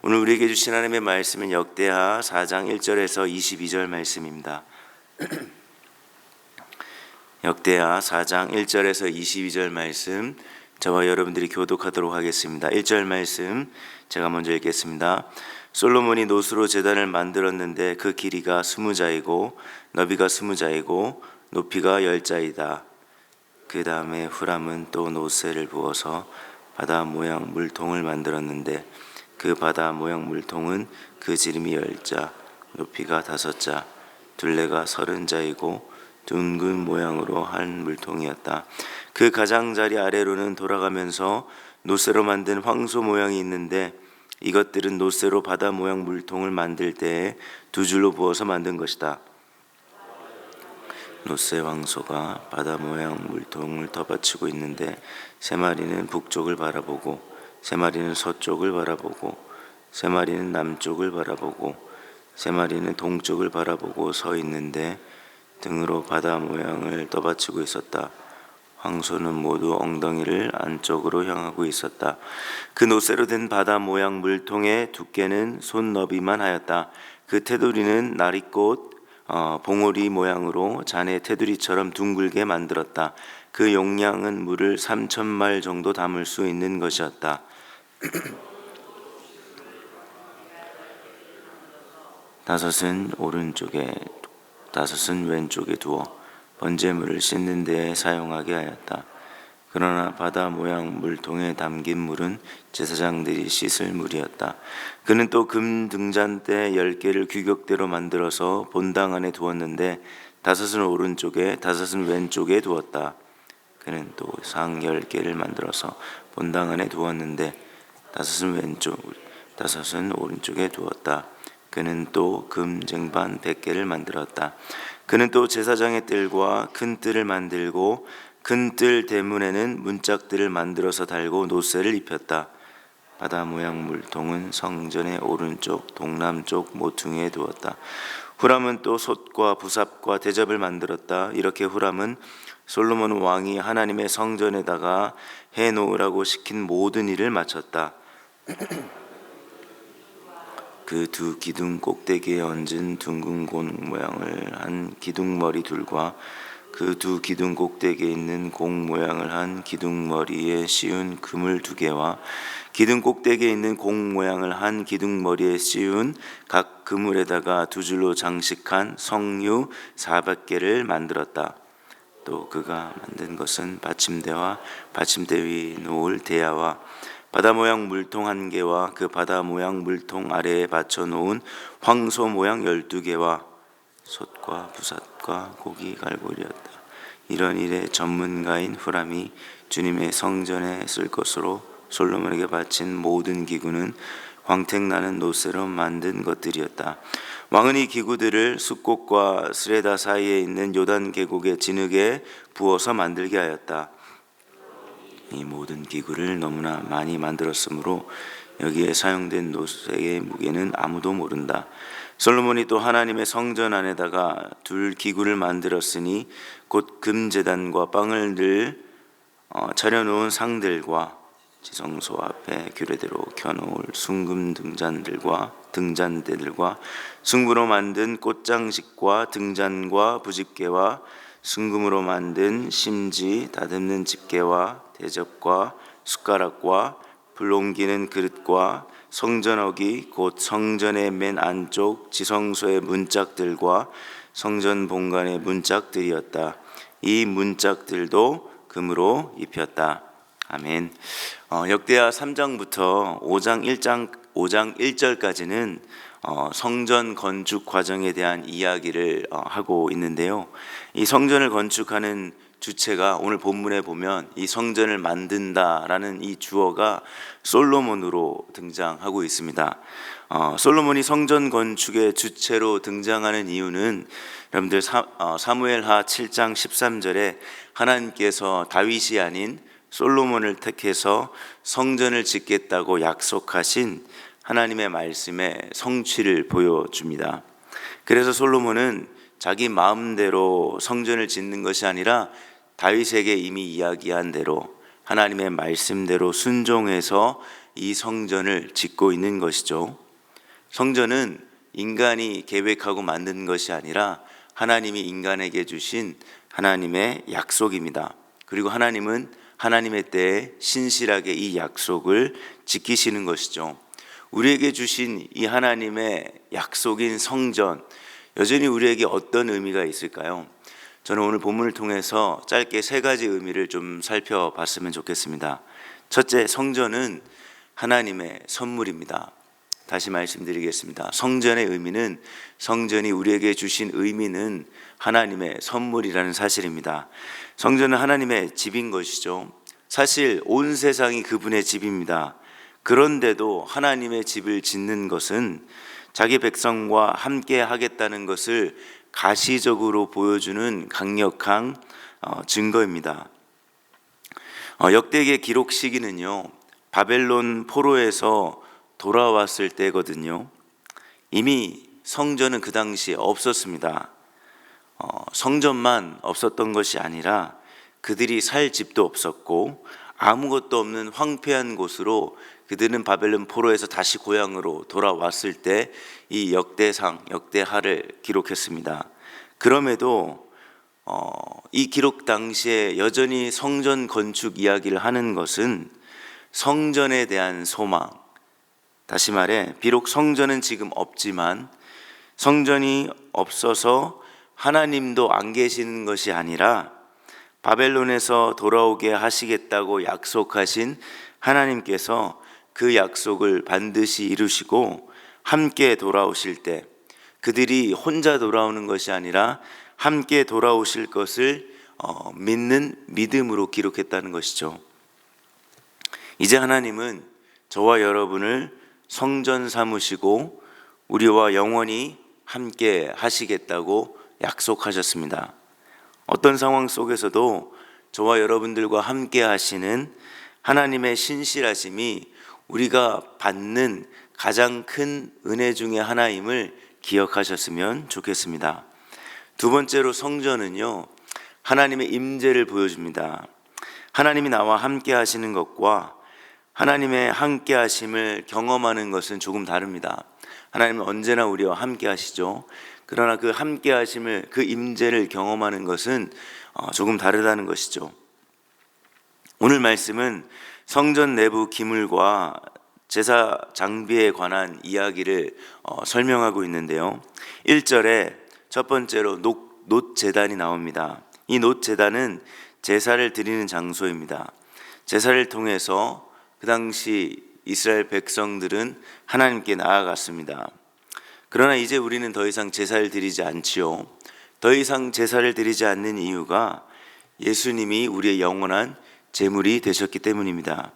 오늘 우리에게 주신 하나님의 말씀은 역대하 4장 1절에서 22절 말씀입니다. 역대하 4장 1절에서 22절 말씀, 저와 여러분들이 교독하도록 하겠습니다. 1절 말씀 제가 먼저 읽겠습니다. 솔로몬이 노수로 제단을 만들었는데 그 길이가 20자이고 너비가 20자이고 높이가 10자이다. 그 다음에 후람은 또 노새를 부어서 바다 모양 물통을 만들었는데 그 바다 모양 물통은 그 지름이 10자, 높이가 5자, 둘레가 30자이고 둥근 모양으로 한 물통이었다. 그 가장자리 아래로는 돌아가면서 노새로 만든 황소 모양이 있는데 이것들은 노새로 바다 모양 물통을 만들 때에 두 줄로 부어서 만든 것이다. 노새 황소가 바다 모양 물통을 덮어치고 있는데 세 마리는 북쪽을 바라보고 세 마리는 서쪽을 바라보고 세 마리는 남쪽을 바라보고 세 마리는 동쪽을 바라보고 서 있는데 등으로 바다 모양을 떠받치고 있었다. 황소는 모두 엉덩이를 안쪽으로 향하고 있었다. 그 노새로 된 바다 모양 물통의 두께는 손 너비만 하였다. 그 테두리는 나리꽃 봉오리 모양으로 잔의 테두리처럼 둥글게 만들었다. 그 용량은 물을 3,000말 정도 담을 수 있는 것이었다. 다섯은 오른쪽에 다섯은 왼쪽에 두어 번제물을 씻는 데에 사용하게 하였다. 그러나 바다 모양 물통에 담긴 물은 제사장들이 씻을 물이었다. 그는 또 금 등잔대 10개를 규격대로 만들어서 본당 안에 두었는데 다섯은 오른쪽에 다섯은 왼쪽에 두었다. 그는 또 상 10개를 만들어서 본당 안에 두었는데 다섯은 왼쪽, 다섯은 오른쪽에 두었다. 그는 또 금 쟁반 100개를 만들었다. 그는 또 제사장의 뜰과 큰 뜰을 만들고 큰 뜰 대문에는 문짝들을 만들어서 달고 노새를 입혔다. 바다 모양 물통은 성전의 오른쪽 동남쪽 모퉁이에 두었다. 후람은 또 솥과 부삽과 대접을 만들었다. 이렇게 후람은 솔로몬 왕이 하나님의 성전에다가 해놓으라고 시킨 모든 일을 마쳤다. 그 두 기둥 꼭대기에 얹은 둥근 공 모양을 한 기둥머리 둘과 그 두 기둥 꼭대기에 있는 공 모양을 한 기둥머리에 씌운 그물 2개와 기둥 꼭대기에 있는 공 모양을 한 기둥머리에 씌운 각 그물에다가 두 줄로 장식한 성류 400개를 만들었다. 또 그가 만든 것은 받침대와 받침대 위 놓을 대야와 바다 모양 물통 1개와 그 바다 모양 물통 아래에 받쳐 놓은 황소 모양 12개와 솥과 부삿과 고기 갈고리였다. 이런 일에 전문가인 후람이 주님의 성전에 쓸 것으로 솔로몬에게 바친 모든 기구는 광택나는 노새로 만든 것들이었다. 왕은 이 기구들을 숫꽃과 스레다 사이에 있는 요단 계곡의 진흙에 부어서 만들게 하였다. 이 모든 기구를 너무나 많이 만들었으므로 여기에 사용된 노새의 무게는 아무도 모른다. 솔로몬이 또 하나님의 성전 안에다가 둘 기구를 만들었으니 곧 금제단과 빵을 늘 차려놓은 상들과 지성소 앞에 규례대로 켜놓을 순금 등잔대들과 순금으로 만든 꽃장식과 등잔과 부집개와 순금으로 만든 심지 다듬는 집게와 대접과 숟가락과 불 옮기는 그릇과 성전어기 곧 성전의 맨 안쪽 지성소의 문짝들과 성전 본관의 문짝들이었다. 이 문짝들도 금으로 입혔다. 아멘. 역대하 3장부터 5장 1절까지는 성전 건축 과정에 대한 이야기를 하고 있는데요. 이 성전을 건축하는 주체가 오늘 본문에 보면 이 성전을 만든다라는 이 주어가 솔로몬으로 등장하고 있습니다. 솔로몬이 성전 건축의 주체로 등장하는 이유는 여러분들 사무엘하 7장 13절에 하나님께서 다윗이 아닌 솔로몬을 택해서 성전을 짓겠다고 약속하신 하나님의 말씀의 성취를 보여줍니다. 그래서 솔로몬은 자기 마음대로 성전을 짓는 것이 아니라 다윗에게 이미 이야기한 대로 하나님의 말씀대로 순종해서 이 성전을 짓고 있는 것이죠. 성전은 인간이 계획하고 만든 것이 아니라 하나님이 인간에게 주신 하나님의 약속입니다. 그리고 하나님은 하나님의 때에 신실하게 이 약속을 지키시는 것이죠. 우리에게 주신 이 하나님의 약속인 성전, 여전히 우리에게 어떤 의미가 있을까요? 저는 오늘 본문을 통해서 짧게 세 가지 의미를 좀 살펴봤으면 좋겠습니다. 첫째, 성전은 하나님의 선물입니다. 다시 말씀드리겠습니다. 성전의 의미는, 성전이 우리에게 주신 의미는 하나님의 선물이라는 사실입니다. 성전은 하나님의 집인 것이죠. 사실 온 세상이 그분의 집입니다. 그런데도 하나님의 집을 짓는 것은 자기 백성과 함께 하겠다는 것을 가시적으로 보여주는 강력한 증거입니다. 역대기의 기록 시기는요, 바벨론 포로에서 돌아왔을 때거든요. 이미 성전은 그 당시에 없었습니다. 성전만 없었던 것이 아니라 그들이 살 집도 없었고 아무것도 없는 황폐한 곳으로 그들은 바벨론 포로에서 다시 고향으로 돌아왔을 때 이 역대상, 역대하를 기록했습니다. 그럼에도 이 기록 당시에 여전히 성전 건축 이야기를 하는 것은 성전에 대한 소망, 다시 말해 비록 성전은 지금 없지만 성전이 없어서 하나님도 안 계시는 것이 아니라 바벨론에서 돌아오게 하시겠다고 약속하신 하나님께서 그 약속을 반드시 이루시고 함께 돌아오실 때 그들이 혼자 돌아오는 것이 아니라 함께 돌아오실 것을 믿는 믿음으로 기록했다는 것이죠. 이제 하나님은 저와 여러분을 성전 삼으시고 우리와 영원히 함께 하시겠다고 약속하셨습니다. 어떤 상황 속에서도 저와 여러분들과 함께 하시는 하나님의 신실하심이 우리가 받는 가장 큰 은혜 중에 하나임을 기억하셨으면 좋겠습니다. 두 번째로, 성전은요, 하나님의 임재를 보여줍니다. 하나님이 나와 함께 하시는 것과 하나님의 함께 하심을 경험하는 것은 조금 다릅니다. 하나님은 언제나 우리와 함께 하시죠. 그러나 그 함께 하심을, 그 임재를 경험하는 것은 조금 다르다는 것이죠. 오늘 말씀은 성전 내부 기물과 제사 장비에 관한 이야기를 설명하고 있는데요. 1절에 첫 번째로 놋제단이 나옵니다. 이 놋제단은 제사를 드리는 장소입니다. 제사를 통해서 그 당시 이스라엘 백성들은 하나님께 나아갔습니다. 그러나 이제 우리는 더 이상 제사를 드리지 않지요. 더 이상 제사를 드리지 않는 이유가 예수님이 우리의 영원한 제물이 되셨기 때문입니다.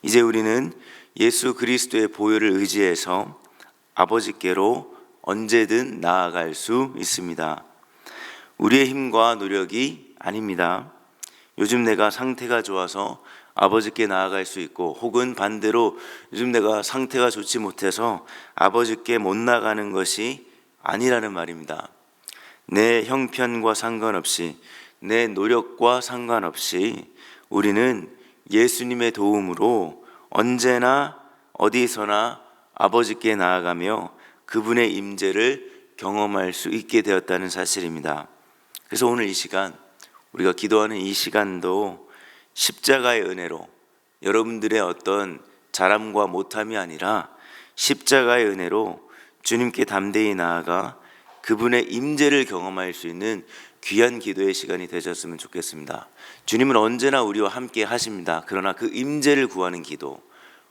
이제 우리는 예수 그리스도의 보혈을 의지해서 아버지께로 언제든 나아갈 수 있습니다. 우리의 힘과 노력이 아닙니다. 요즘 내가 상태가 좋아서 아버지께 나아갈 수 있고, 혹은 반대로 요즘 내가 상태가 좋지 못해서 아버지께 못 나가는 것이 아니라는 말입니다. 내 형편과 상관없이, 내 노력과 상관없이 우리는 예수님의 도움으로 언제나 어디서나 아버지께 나아가며 그분의 임재를 경험할 수 있게 되었다는 사실입니다. 그래서 오늘 이 시간, 우리가 기도하는 이 시간도 십자가의 은혜로, 여러분들의 어떤 잘함과 못함이 아니라 십자가의 은혜로 주님께 담대히 나아가 그분의 임재를 경험할 수 있는 귀한 기도의 시간이 되셨으면 좋겠습니다. 주님은 언제나 우리와 함께 하십니다. 그러나 그 임재를 구하는 기도,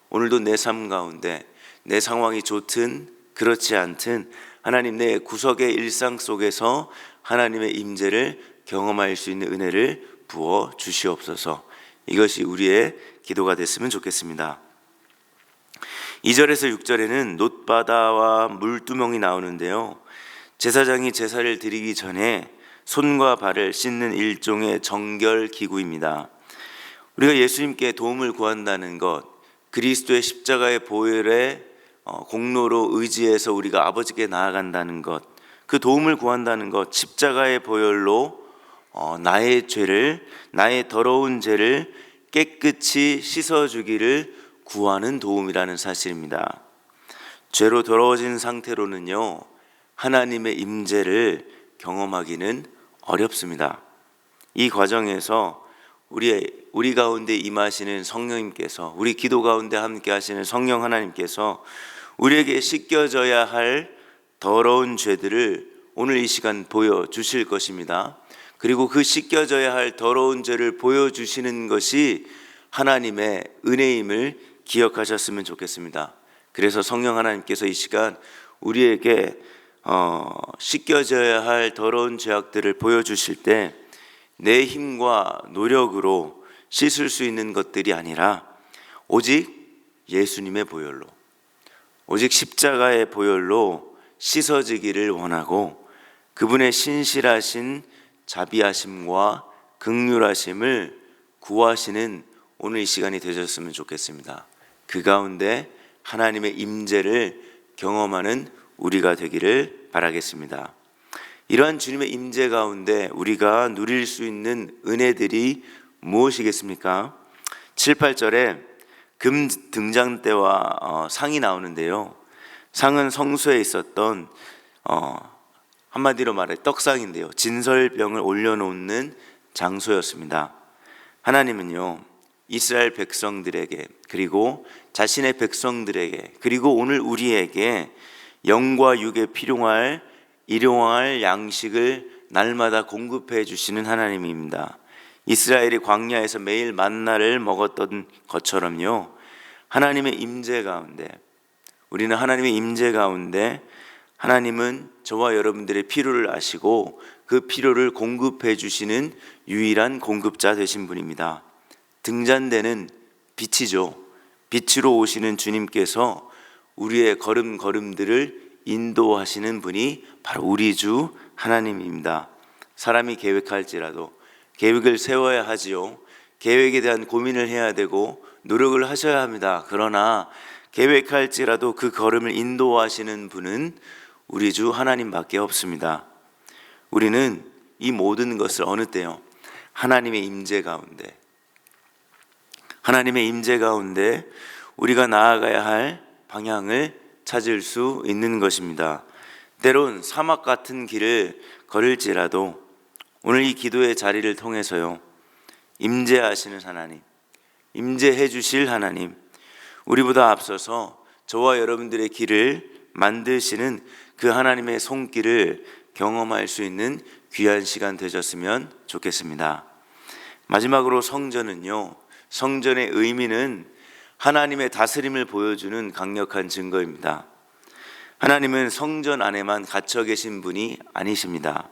오늘도 내 삶 가운데 내 상황이 좋든 그렇지 않든 하나님, 내 구석의 일상 속에서 하나님의 임재를 경험할 수 있는 은혜를 부어 주시옵소서. 이것이 우리의 기도가 됐으면 좋겠습니다. 2절에서 6절에는 놋바다와 물두멍이 나오는데요, 제사장이 제사를 드리기 전에 손과 발을 씻는 일종의 정결 기구입니다. 우리가 예수님께 도움을 구한다는 것, 그리스도의 십자가의 보혈의 공로로 의지해서 우리가 아버지께 나아간다는 것, 그 도움을 구한다는 것, 십자가의 보혈로 나의 죄를, 나의 더러운 죄를 깨끗이 씻어주기를 구하는 도움이라는 사실입니다. 죄로 더러워진 상태로는요, 하나님의 임재를 경험하기는 어렵습니다. 이 과정에서 우리 가운데 임하시는 성령님께서, 우리 기도 가운데 함께 하시는 성령 하나님께서 우리에게 씻겨져야 할 더러운 죄들을 오늘 이 시간 보여주실 것입니다. 그리고 그 씻겨져야 할 더러운 죄를 보여주시는 것이 하나님의 은혜임을 기억하셨으면 좋겠습니다. 그래서 성령 하나님께서 이 시간 우리에게 씻겨져야 할 더러운 죄악들을 보여주실 때 내 힘과 노력으로 씻을 수 있는 것들이 아니라 오직 예수님의 보혈로, 오직 십자가의 보혈로 씻어지기를 원하고 그분의 신실하신 자비하심과 긍휼하심을 구하시는 오늘 이 시간이 되셨으면 좋겠습니다. 그 가운데 하나님의 임재를 경험하는 우리가 되기를 바라겠습니다. 이러한 주님의 임재 가운데 우리가 누릴 수 있는 은혜들이 무엇이겠습니까? 7, 8절에 금 등잔대와 상이 나오는데요. 상은 성소에 있었던 한마디로 말해 떡상인데요, 진설병을 올려놓는 장소였습니다. 하나님은요, 이스라엘 백성들에게, 그리고 자신의 백성들에게, 그리고 오늘 우리에게 영과 육에 필요할 일용할 양식을 날마다 공급해 주시는 하나님입니다. 이스라엘이 광야에서 매일 만나를 먹었던 것처럼요, 하나님의 임재 가운데, 우리는 하나님의 임재 가운데 하나님은 저와 여러분들의 필요를 아시고 그 필요를 공급해 주시는 유일한 공급자 되신 분입니다. 등잔대는 빛이죠. 빛으로 오시는 주님께서 우리의 걸음걸음들을 인도하시는 분이 바로 우리 주 하나님입니다. 사람이 계획할지라도 계획을 세워야 하지요. 계획에 대한 고민을 해야 되고 노력을 하셔야 합니다. 그러나 계획할지라도 그 걸음을 인도하시는 분은 우리 주 하나님밖에 없습니다. 우리는 이 모든 것을 어느 때요? 하나님의 임재 가운데, 하나님의 임재 가운데 우리가 나아가야 할 방향을 찾을 수 있는 것입니다. 때론 사막 같은 길을 걸을지라도 오늘 이 기도의 자리를 통해서요, 임재하시는 하나님, 임재해 주실 하나님, 우리보다 앞서서 저와 여러분들의 길을 만드시는 그 하나님의 손길을 경험할 수 있는 귀한 시간 되셨으면 좋겠습니다. 마지막으로 성전은요, 성전의 의미는 하나님의 다스림을 보여주는 강력한 증거입니다. 하나님은 성전 안에만 갇혀 계신 분이 아니십니다.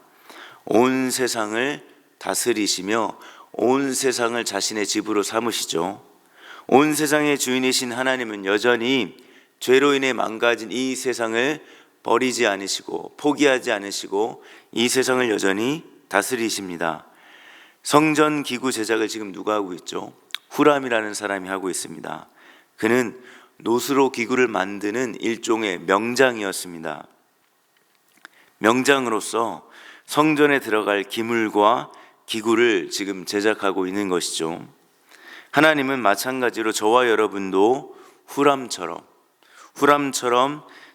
온 세상을 다스리시며 온 세상을 자신의 집으로 삼으시죠. 온 세상의 주인이신 하나님은 여전히 죄로 인해 망가진 이 세상을 버리지 않으시고 포기하지 않으시고 이 세상을 여전히 다스리십니다. 성전 기구 제작을 지금 누가 하고 있죠? 후람이라는 사람이 하고 있습니다. 그는 노스로 기구를 만드는 일종의 명장이었습니다. 명장으로서 성전에 들어갈 기물과 기구를 지금 제작하고 있는 것이죠. 하나님은 마찬가지로 저와 여러분도 후람처럼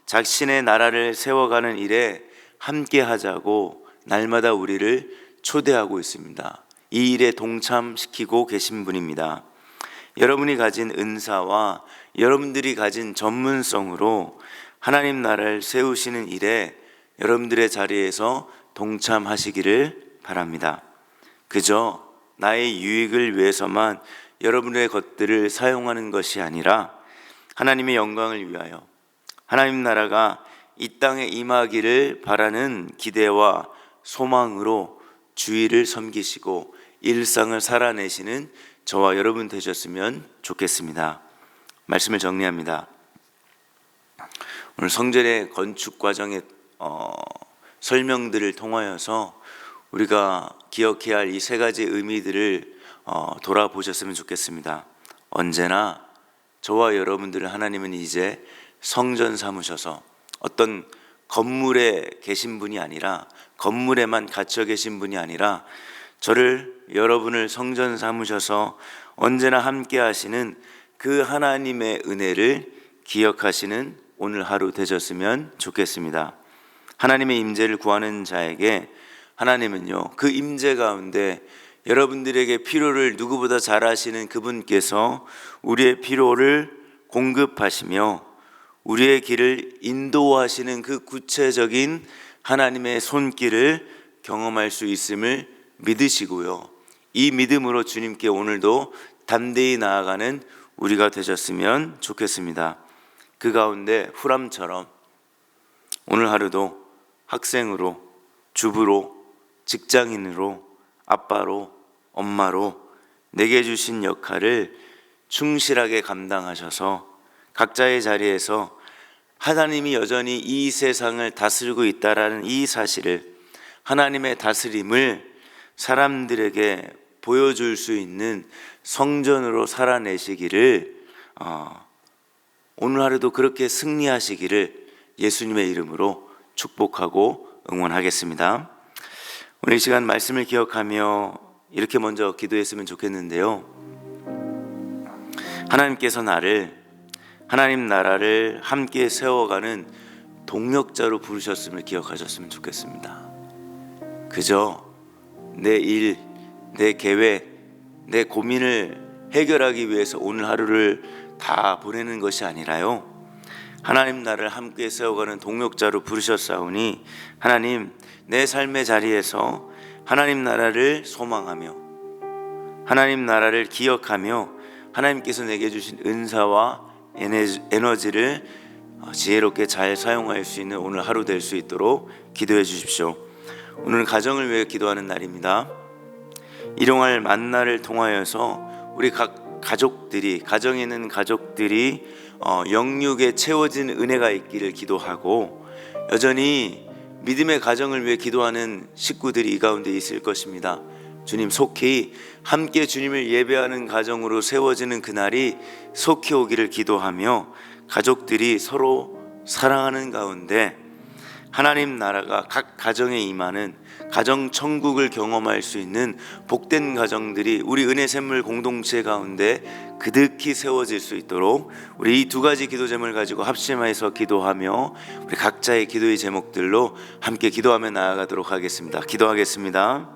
자신의 나라를 세워가는 일에 함께 하자고 날마다 우리를 초대하고 있습니다. 이 일에 동참시키고 계신 분입니다. 여러분이 가진 은사와 여러분들이 가진 전문성으로 하나님 나라를 세우시는 일에 여러분들의 자리에서 동참하시기를 바랍니다. 그저 나의 유익을 위해서만 여러분의 것들을 사용하는 것이 아니라 하나님의 영광을 위하여 하나님 나라가 이 땅에 임하기를 바라는 기대와 소망으로 주의를 섬기시고 일상을 살아내시는 저와 여러분 되셨으면 좋겠습니다. 말씀을 정리합니다. 오늘 성전의 건축 과정의 설명들을 통하여서 우리가 기억해야 할 이 세 가지 의미들을 돌아보셨으면 좋겠습니다. 언제나 저와 여러분들을 하나님은 이제 성전 삼으셔서 어떤 건물에 계신 분이 아니라, 건물에만 갇혀 계신 분이 아니라 저를, 여러분을 성전 삼으셔서 언제나 함께 하시는 그 그 하나님의 은혜를 기억하시는 오늘 하루 되셨으면 좋겠습니다. 하나님의 임재를 구하는 자에게 하나님은요, 그 임재 가운데 여러분들에게 필요를 누구보다 잘 아시는 그분께서 우리의 필요를 공급하시며 우리의 길을 인도하시는 그 구체적인 하나님의 손길을 경험할 수 있음을 믿으시고요, 이 믿음으로 주님께 오늘도 담대히 나아가는 우리가 되셨으면 좋겠습니다. 그 가운데 후람처럼 오늘 하루도 학생으로, 주부로, 직장인으로, 아빠로, 엄마로 내게 주신 역할을 충실하게 감당하셔서 각자의 자리에서 하나님이 여전히 이 세상을 다스리고 있다라는 이 사실을, 하나님의 다스림을 사람들에게 보여줄 수 있는 성전으로 살아내시기를, 오늘 하루도 그렇게 승리하시기를 예수님의 이름으로 축복하고 응원하겠습니다. 오늘 이 시간 말씀을 기억하며 이렇게 먼저 기도했으면 좋겠는데요. 하나님께서 나를, 하나님 나라를 함께 세워가는 동력자로 부르셨음을 기억하셨으면 좋겠습니다. 그저 내 일, 내 계획, 내 고민을 해결하기 위해서 오늘 하루를 다 보내는 것이 아니라요, 하나님 나라를 함께 세워가는 동력자로 부르셨사오니 하나님, 내 삶의 자리에서 하나님 나라를 소망하며 하나님 나라를 기억하며 하나님께서 내게 주신 은사와 에너지를 지혜롭게 잘 사용할 수 있는 오늘 하루 될 수 있도록 기도해 주십시오. 오늘은 가정을 위해 기도하는 날입니다. 일용할 만나를 통하여서 우리 각 가족들이, 가정에 있는 가족들이 영육에 채워진 은혜가 있기를 기도하고, 여전히 믿음의 가정을 위해 기도하는 식구들이 이 가운데 있을 것입니다. 주님, 속히 함께 주님을 예배하는 가정으로 세워지는 그날이 속히 오기를 기도하며, 가족들이 서로 사랑하는 가운데 하나님 나라가 각 가정에 임하는 가정 천국을 경험할 수 있는 복된 가정들이 우리 은혜샘물 공동체 가운데 그득히 세워질 수 있도록 우리 이 두 가지 기도 제목을 가지고 합심해서 기도하며 우리 각자의 기도의 제목들로 함께 기도하며 나아가도록 하겠습니다. 기도하겠습니다.